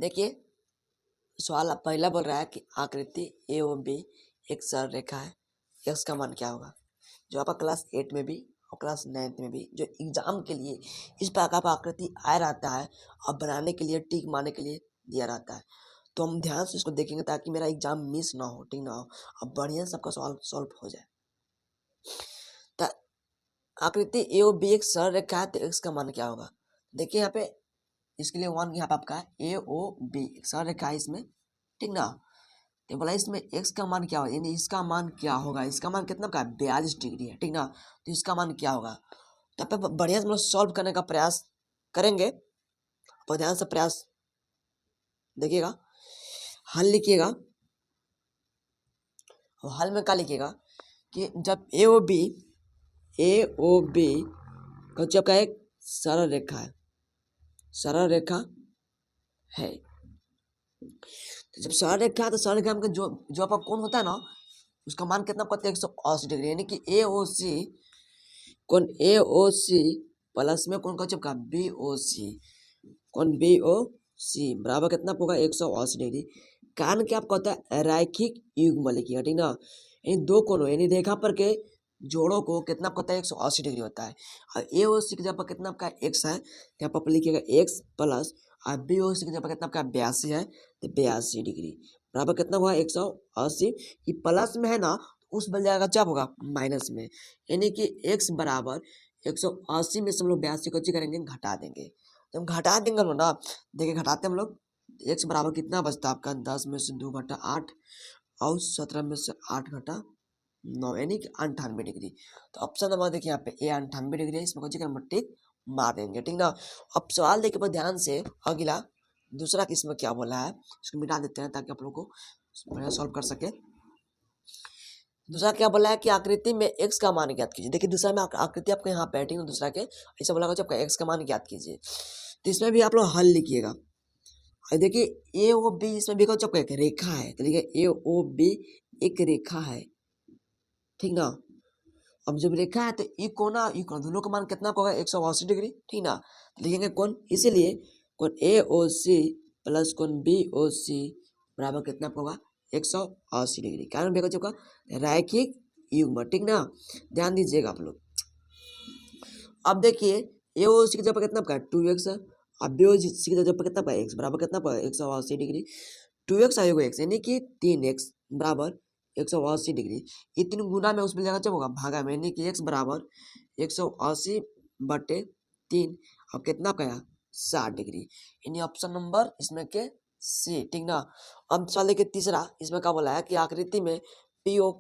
देखिए सवाल पहला बोल रहा है कि आकृति ए ओ बी एक सरल रेखा है, एक्स का मान क्या होगा। जो आपका क्लास 8 में भी और क्लास 9 में भी जो एग्जाम के लिए इस प्रकार का आकृति आया रहता है और बनाने के लिए टिक मारने के लिए दिया रहता है, तो हम ध्यान से इसको देखेंगे ताकि मेरा एग्जाम मिस ना हो, ठीक ना हो, और बढ़िया सबका सवाल सॉल्व हो जाए। तो आकृति ए ओ बी एक सरल रेखा है तो एक्स का मान क्या होगा। देखिए यहाँ पे इसके लिए वन यहाँ पे आपका ए ओ बी एक सरल रेखा है इसमें, ठीक ना। तो बोला इसमें x का मान क्या होगा, यानी इसका मान क्या होगा, इसका मान कितना का 42 डिग्री है, ठीक ना। तो इसका मान क्या होगा, तो आप बढ़िया से हम लोग सॉल्व करने का प्रयास करेंगे। आप ध्यान से प्रयास देखिएगा, हल लिखिएगा और हल में क्या लिखिएगा कि जब ए ओ बी का जब का एक सरल रेखा है, सरल रेखा है, तो जब सरल रेखा है तो सरल रेखा में जो जो आपका कोण होता है ना उसका मान कितना पड़ता है 180 डिग्री, यानी कि ए ओ सी कोण ए ओ सी प्लस में कौन का चिपका बी ओ सी, कौन बी ओ सी बराबर कितना होगा 180 डिग्री। कारण क्या आपको होता है रैखिक युग्म लिखिएगा, ठीक ना। यानी दो कोणों यानी रेखा पर के जोड़ों को कितना होता है 180 डिग्री होता है। और ए ओ सी की जगह पर कितना आपका एक्स है, यहाँ पर लिखिएगा एक्स प्लस, और बी ओ सी की जगह पर कितना आपका 82 है तो 82 डिग्री बराबर कितना हुआ 180। ये प्लस में है ना उस बन जाएगा जब होगा माइनस में, यानी कि x बराबर 180 में से हम लोग 82 को करेंगे घटा देंगे। जब घटा देंगे हम लोग ना, देखिए घटाते हम लोग x बराबर कितना बचता है आपका 10 में से 2 घटा 8 और 17 में से 8 घटा 9 यानी कि 98 डिग्री। तो ऑप्शन नंबर देखिए यहाँ पे ए 98 डिग्री है, इसमें कोई टिक मार देंगे, ठीक ना। अब सवाल देखिए ध्यान से, अगला दूसरा किस्म क्या बोला है इसको मिटा देते हैं ताकि आप लोग को सॉल्व कर सके। दूसरा क्या बोला है कि आकृति में x का मान ज्ञात कीजिए। देखिए दूसरा में आकृति आपको यहाँ बैठी है, दूसरा के ऐसा बोला आपका x का मान ज्ञात कीजिए, तो इसमें भी आप लोग हल लिखिएगा। और देखिए ए ओ बी इसमें भी चपका एक रेखा है, तो देखिए ए ओ बी एक रेखा है, ठीक ना। अब जब रेखा है तो ई कोना दोनों का मान कितना होगा 180 डिग्री, ठीक ना। लिखेंगे कौन, इसीलिए कौन ए ओ सी प्लस कौन बी ओ सी बराबर कितना होगा 180 डिग्री। कारण बेगा चुका रैखिक युग्म, ठीक ना। ध्यान दीजिएगा आप लोग। अब देखिए ए ओ सी की जगह पर कितना का 2x, अब बी ओ सी की जगह पर कितना x बराबर कितना 180 डिग्री। 2x आएगा x यानी कि 3x बराबर 180 डिग्री। ये तीन गुना में उसमें जगह जब होगा भागा में, यानी कि x बराबर 180 बटे 3 और कितना कहा 60 डिग्री, यानी ऑप्शन नंबर इसमें के सी, ठीक ना। अब सवाल देखिए तीसरा, इसमें क्या बोला है कि आकृति में पी ओ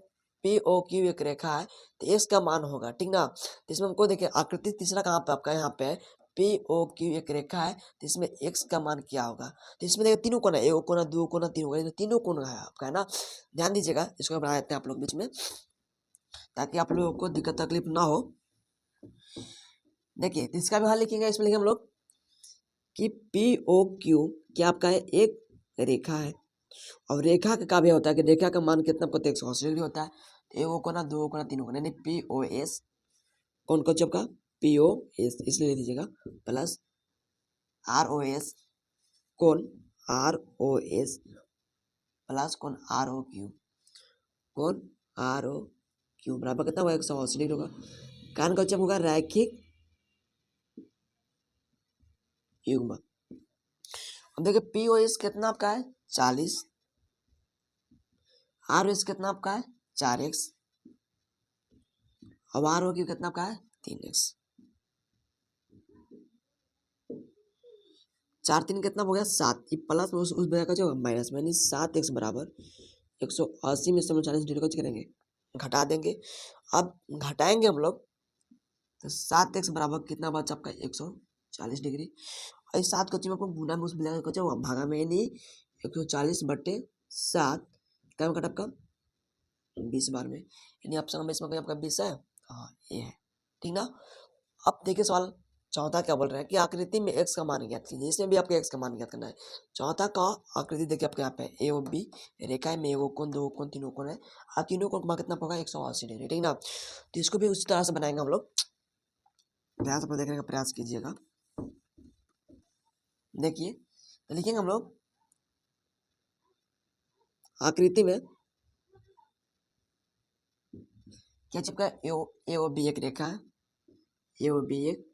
क्यू एक रेखा है तो एक्स का मान होगा, ठीक ना। तो इसमें हमको देखिए आकृति तीसरा कहाँ पे आपका यहाँ पे पी ओ क्यू एक रेखा है तो इसमें एक्स का मान क्या होगा। तो इसमें देखिए तीनों कोना, एक कोना दो कोना तीन कोना, तीनों कोना है आपका, है ना। ध्यान दीजिएगा, इसको बना देते हैं आप लोग बीच में ताकि आप लोगों को दिक्कत तकलीफ ना हो। देखिए इसका भी हल लिखेंगे, इसमें लिखेंगे हम लोग कि पी ओ क्यू क्या आपका है एक रेखा है, और रेखा का भी होता है कि रेखा का मान कितना पता है 180 डिग्री होता है। एक कोना दो कोना तीन कोना, यानी पी ओ एस कौन कौन का पी ओ एस इसलिए ले दीजिएगा प्लस आर ओ एस कौन आर ओ एस प्लस कौन आर ओ क्यू, कौन आर ओ क्यू बराबर कितना होगा 180 डिग्री होगा। कारण का होगा रैखिक युग्म। अब देखिए पी ओ एस कितना आपका है 40, आर ओ एस कितना आपका है 4x, अब आर ओ क्यू कितना आपका है 3x। 4 3 कितना हो गया 7, ये प्लस में उस बजा का जो माइनस में, यानी 7x बराबर 180 में से हम लोग 40 डिग्री को करेंगे घटा देंगे। अब घटाएंगे हम लोग तो 7x बराबर कितना बचा आपका 140 डिग्री, और 7 को आपको गुना में उस बजा का भागा में, यानी 140 बटे 7 क्या में कटा आपका 20 बार में, यानी ऑप्शन नंबर इसमें आपका 20 है, हाँ ये है, ठीक ना। अब देखिए सवाल चौथा क्या बोल रहे हैं कि आकृति में x का मान ज्ञात कीजिए। इसमें भी आपको x का मान ज्ञात करना है। चौथा का आकृति देखिए आपके यहाँ पे ए और बी रेखा है में एगो कोण दो कोण तीनों कोण है, और तीनों कोण मान कितना होगा 180 डिग्री, ठीक ना। तो इसको भी उसी तरह से बनाएंगे हम लोग, ध्यान से देखने का प्रयास कीजिएगा। देखिए तो लिखेंगे हम लोग आकृति में क्या चिपका है? ए ओ बी एक रेखा है, ए ओ बी एक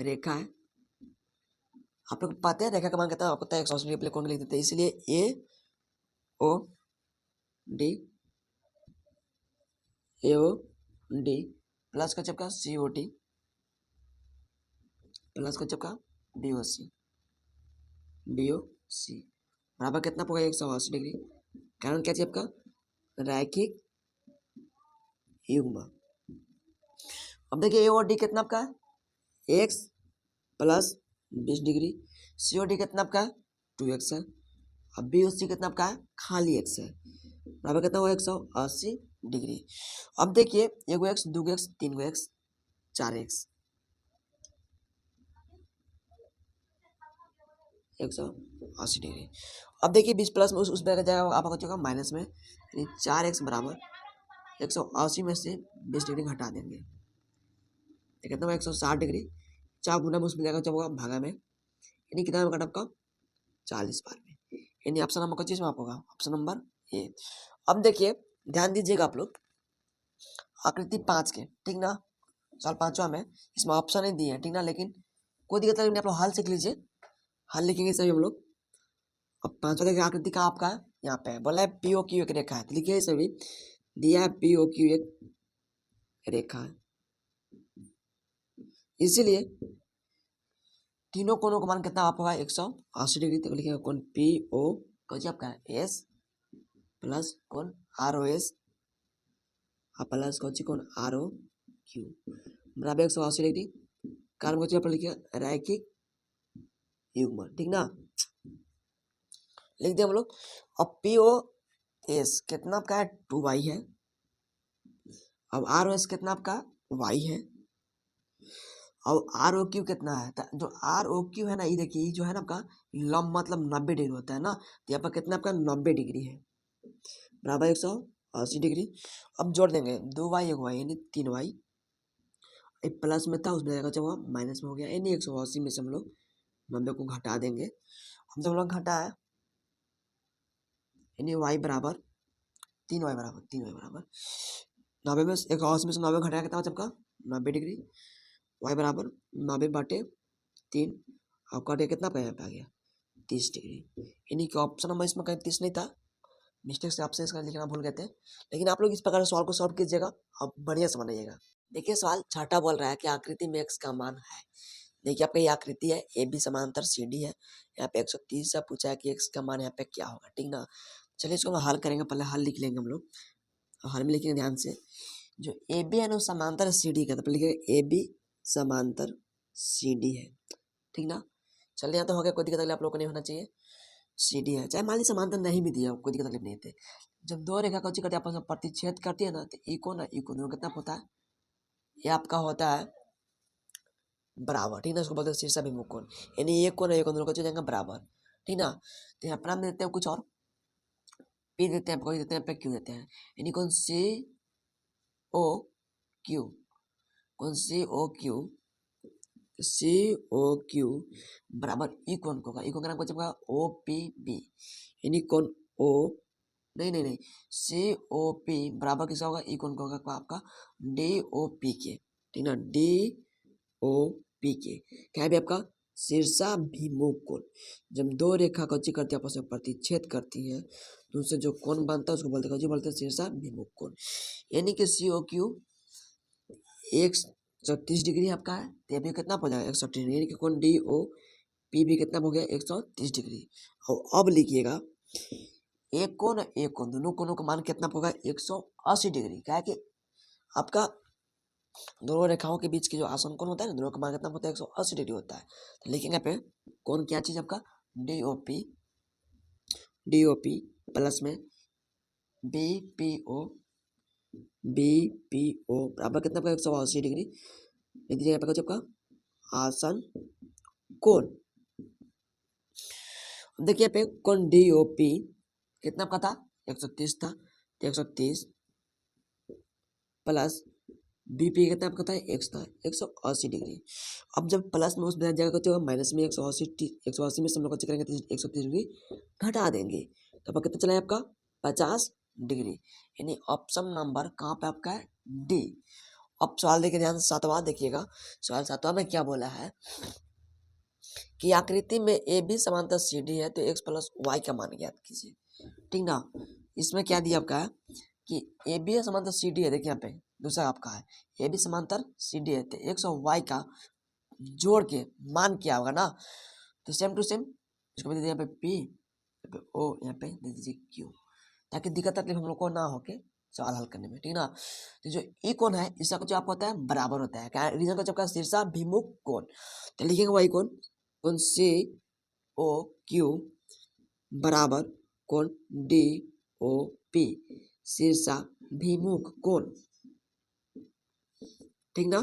रेखा है। आप लोग पाते हैं रेखा का मान कितना आपको 180 डिग्री कौन लिख देते हैं, इसलिए ए ओ डी, ए ओ डी प्लस का चिपका सी ओ टी प्लस का चिपका डी ओ सी, डी ओ सी बराबर कितना होगा 180 डिग्री। कारण क्या चाहिए आपका? रैखिक युग्म। अब देखिए ए और डी कितना आपका है? एक्स प्लस 20 डिग्री, सी ओ डी कितना आपका है? 2x है। अब बी ओ सी कितना आपका है? खाली x है। बराबर कितना हुआ? 180 डिग्री। अब देखिए एगो एक्स, दूगो एक्स, तीन गो एक्स, 4x, 180 डिग्री। अब देखिए 20 प्लस में उस पर जाएगा आपका चुका माइनस में, 4x बराबर 180 में से 20 डिग्री घटा देंगे, कितना 160 डिग्री। 4 गुना में उसमें जाएगा जब होगा भागा में, यानी कितना में कटा आपका 40 बार में, यानी ऑप्शन नंबर किस में आप होगा? Option number A. अब देखिए ध्यान दीजिएगा आप लोग आकृति 5 के, ठीक ना, सवाल 5वां में इसमें ऑप्शन नहीं दिए हैं, ठीक ना, लेकिन कोई दिक्कत नहीं, आप लोग हल सीख लीजिए, हल लिखेंगे सभी हम लोग। अब 5वां देखिए आकृति कहाँ आपका है? यहाँ पे बोला है पी ओ क्यू एक रेखा है, तो लिखिए सभी, दिया है पी ओ क्यू एक रेखा है, इसीलिए तीनों कोनों का मान कितना आप होगा? 180 डिग्री। तो लिखेंगे कौन पी ओ कौन आपका एस प्लस कौन आर ओ एस प्लस कौन आर ओ क्यू बराबर 180 डिग्री। कारण को आप लिखिए रैखिक युग्म, ठीक ना, लिख दिया हम लोग। अब पी ओ एस कितना आपका है? 2y है। अब आर ओ एस कितना आपका? y है। और आर ओ क्यू कितना है? जो आर ओ क्यू है ना, ये देखिए जो है ना आपका लंब मतलब 90 डिग्री होता है ना, तो यहाँ पर कितना आपका 90 डिग्री है, बराबर 180 डिग्री। अब जोड़ देंगे 2y एक y यानी 3y, एक प्लस में था उसमें जाएगा जब माइनस में हो गया, यानी 180 में से हम लोग 90 को घटा देंगे। हम जब लोग घटा है यानी y बराबर 3y बराबर 90 में 180 में से 90 घटाया कितना जब का 90 डिग्री, y बराबर 90/3 और कटे कितना पे आ गया 30 डिग्री, यानी कि ऑप्शन नंबर इसमें कहीं 30 नहीं था, मिस्टेक से आपसे इसका लिखना भूल गए थे। लेकिन आप लोग इस प्रकार सवाल को सॉल्व कीजिएगा और बढ़िया से बनाइएगा। देखिए सवाल छठा बोल रहा है कि आकृति में x का मान है। देखिए आपका ये आकृति है, ए बी समांतर सी डी है, यहाँ पे 130 से पूछा है कि x का मान यहाँ पे क्या होगा, ठीक ना। चलिए इसको हम हल करेंगे, पहले हल लिख लेंगे हम लोग, हल में लिखेंगे ध्यान से। जो ए बी है ना समांतर सी डी का, तो लिखेंगे ए बी समांतर सी डी है, ठीक ना। चलिए यहाँ तो हो गया, कोई दिक्कत आप लोग को नहीं होना चाहिए, सी डी है, चाहे मान लीजिए समांतर नहीं भी दिया कोई दिक्कत नहीं थे। जब दो रेखा कौची करती है आपस में प्रतिच्छेद करती है ना, तो इको दोनों कितना होता है? ये आपका होता है बराबर, ठीक ना, इसको बोलते हैं शीर्षाभिमुख कोण, यानी एक कोण दोनों का जाएगा बराबर, ठीक ना। तो यहाँ पर देते हैं कुछ और पी देते हैं, कोई देते हैं, पे क्यू देते हैं, यानी कौन सी ओ क्यू, कौन सी ओ क्यू, सी ओ क्यू बराबर ई कौन होगा, ई कौन का नाम कौन होगा? ओ पी बी, यानी कौन ओ नहीं सी ओ पी बराबर किसका होगा? ई कौन का होगा आपका डी ओ पी के, ठीक ना, डी ओ पी के क्या है भी आपका शीर्षाभिमुख कोण। जब दो रेखा कौची करती है आपस में प्रतिच्छेद करती है, तो उससे जो कोण बनता है उसको बोलते हैं शीर्षाभिमुख कोण, यानी कि सी ओ क्यू 130 डिग्री आपका है, तो भी कितना हो जाएगा 130 डिग्री, यानी कि कौन डी ओ पी भी कितना हो गया 130 डिग्री। और अब लिखिएगा एक कोण दोनों कोणों का मान कितना होगा 180 डिग्री, क्या है कि आपका दोनों रेखाओं के बीच के जो आसन कोण होता है ना, दोनों का मान कितना होता है 180 डिग्री होता है। तो लिखेंगे पे कौन क्या चीज आपका डी ओ पी प्लस में बी पी ओ बराबर कितना आपका 180 डिग्री, लिख दीजिएगा आपका आपका आसन कोण। देखिए पे कौन डी ओ पी कितना आपका था 130 था, 130 प्लस बीपी कितना आपका था 180 डिग्री। अब जब प्लस में उस जगह को माइनस में 180 में से हम लोग करेंगे 130 डिग्री घटा देंगे, तो आपका कितना चला है आपका 50 डिग्री, यानी ऑप्शन नंबर कहाँ पे आपका है डी। अब सवाल देखिए ध्यान से, 7वां देखिएगा। सवाल 7वां में क्या बोला है कि आकृति में ए बी समांतर सी डी है तो एक्स प्लस वाई का मान ज्ञात कीजिए। ठीक ना, इसमें क्या दिया आपका है कि ए बी समांतर सी डी है। देखिए यहाँ पे दूसरा आपका है ए बी समांतर सी डी है तो एक्स और वाई का जोड़ के मान क्या होगा ना, तो सेम टू सेम इसको दे दीजिए यहाँ पे पी, यहाँ पे ओ, यहाँ पे दे दीजिए क्यू, ताकि दिक्कत तकलीफ हम लोग को ना हो के सवाल हल करने में। ठीक ना, तो जो ई कोण है इसका कुछ आपको होता है बराबर होता है, क्या रीजन का जब शीर्षाभिमुख कोण, तो लिखेंगे वाई कोण, कोण सी ओ क्यू बराबर कोण डी ओ पी शीर्षाभिमुख कोण। ठीक ना,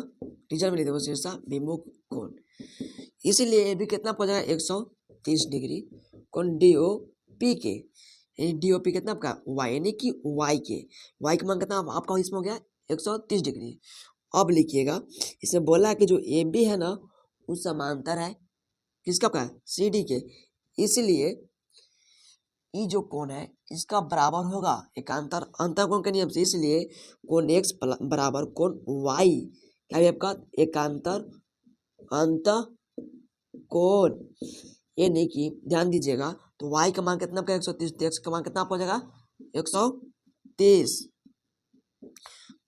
टीचर में लिख दो शीर्षाभिमुख कोण, इसीलिए ये भी कितना हो जाएगा 130 डिग्री कोण डी ओ पी के, डी ओ पी कितना आपका वाई, यानी कि वाई का मान कितना आपका इसमें हो गया 130 डिग्री। अब लिखिएगा इसमें बोला है कि जो ए बी है ना वो समांतर है किसका का सी डी के, इसलिए ये जो कोण है इसका बराबर होगा एकांतर अंतर कोण के नियम से, इसलिए कोण एक्स बराबर कोण वाई क्या है आपका एकांतर अंत कोण, यानी कि ध्यान दीजिएगा तो y का मान कितना आपका 130, तो x का मान कितना हो जाएगा 130।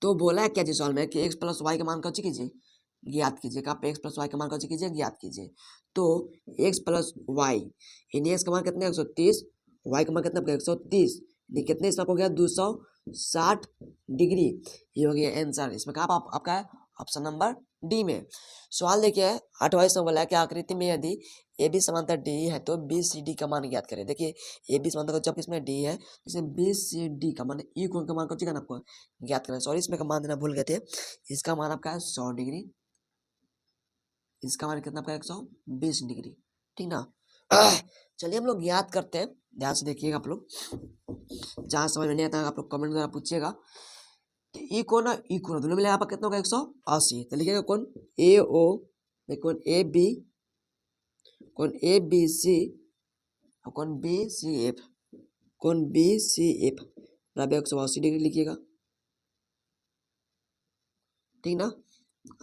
तो बोला है क्या जी सवाल में कि x प्लस वाई का मान कौन कीजिए ज्ञात कीजिए, कहाँ पे x प्लस वाई का मान कौन कीजिए ज्ञात कीजिए। तो x प्लस वाई यानी x का मान कितना 130, y का मान कितना आपका 130, कितने इसमें हो गया 260 डिग्री, ये हो गया आंसर। इसमें कहाँ आपका है ऑप्शन नंबर डी में। सवाल देखिए 8वां इसमें बोला है कि आकृति में यदि ए बी समांतर डी है तो बी सी डी का मान ज्ञात करें। देखिए ए बी समांतर जब इसमें डी है इसमें बी सी डी का मान ई कोण का मान को चाहिए आपको ज्ञात करें। सॉरी इसमें का मान देना भूल गए थे, इसका मान आपका है 100 डिग्री, इसका मान कितना आपका 120 डिग्री। ठीक ना, चलिए हम लोग ज्ञात करते हैं, ध्यान से देखिएगा आप लोग, जहाँ समझ में नहीं आता आप लोग कमेंट द्वारा पूछिएगा। तो ई कोण दोनों मिलेगा आपका कितना होगा 180, तो लिखिएगा कोण ए ओ कोण ए बी, कोण ए बी सी और कोण बी सी एफ, कोण बी सी एफ बराबर 180 डिग्री लिखिएगा। ठीक ना,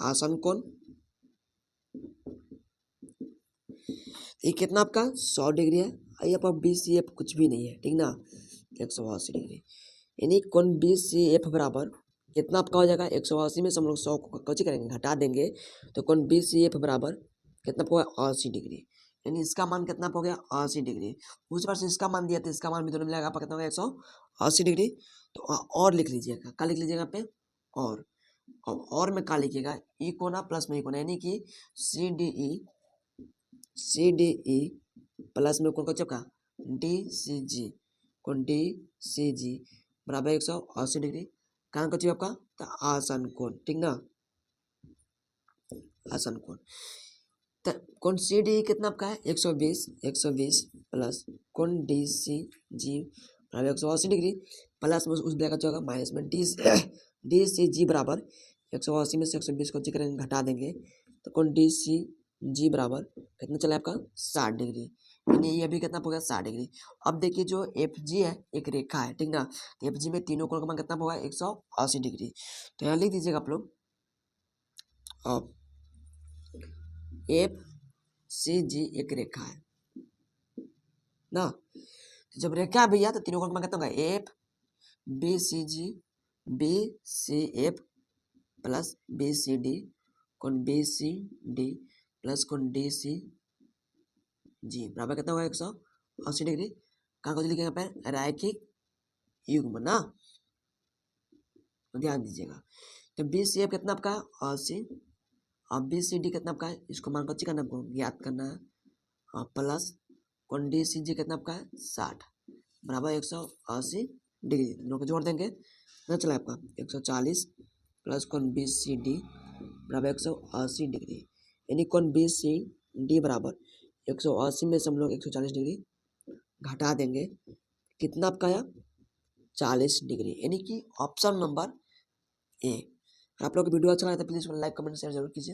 आसन कोण ये कितना आपका 100 डिग्री है, ये आपका बी सी एफ कुछ भी नहीं है। ठीक ना, 180 डिग्री, यानी कोण बी सी एफ बराबर कितना आपका हो जाएगा 180 में से हम लोग 100 को कौची करेंगे घटा देंगे, तो कोण बी सी एफ बराबर कितना होगा 80 डिग्री, यानी इसका मान कितना हो गया 80 डिग्री। उस बार से इसका मान दिया तो इसका मान भी दोनों मिलेगा आपका कितना होगा 180 डिग्री। तो और लिख लीजिएगा, क्या लिख लीजिएगा पे और में क्या लिखिएगा ई कोना प्लस में ई कोना, यानी कि सी डी ई प्लस में कौन का डी सी जी, कौन डी सी जी बराबर 180 डिग्री, कहाँ का आपका तो आसन कोण। ठीक ना, आसन कोण तो कौन सी डी कितना आपका है 120 प्लस कौन डी सी जी बराबर 180 डिग्री, प्लस में उस का होगा माइनस में डी सी जी बराबर 180 में से 120 को करेंगे घटा देंगे, तो कौन डी सी जी बराबर कितना चला आपका 60 डिग्री, यानी ये भी कितना हो गया 60 डिग्री। अब देखिए जो एफ जी है एक रेखा है। ठीक ना, एफ जी में तीनों कोण का मान कितना होगा 180 डिग्री। तो यहाँ लिख दीजिएगा आप लोग अब एफ सी जी एक रेखा है ना, जब रेखा भैया तो तीनों कोण का मान कितना होगा F B C G B C F plus B C D कौन बी सी डी प्लस कौन डी सी जी बराबर कितना होगा 180 डिग्री। कहाँ को लिखेंगे यहाँ पर रैखिक युग्म ना, ध्यान दीजिएगा। तो बी सी एफ कितना आपका 80 और बी सी डी कितना आपका है इसको मान को करना आपको ज्ञात करना है, और प्लस कौन डी सी जी कितना आपका है 60 बराबर 180 डिग्री, दोनों को जोड़ देंगे ना चला आपका 140 प्लस कौन बी सी डी बराबर 180 डिग्री, यानी कौन बी सी डी बराबर 180 में से हम लोग 140 डिग्री घटा देंगे, कितना आपका आया 40 डिग्री, यानी कि ऑप्शन नंबर ए। आप लोग को वीडियो अच्छा लगा तो प्लीज़ लाइक कमेंट शेयर जरूर कीजिए।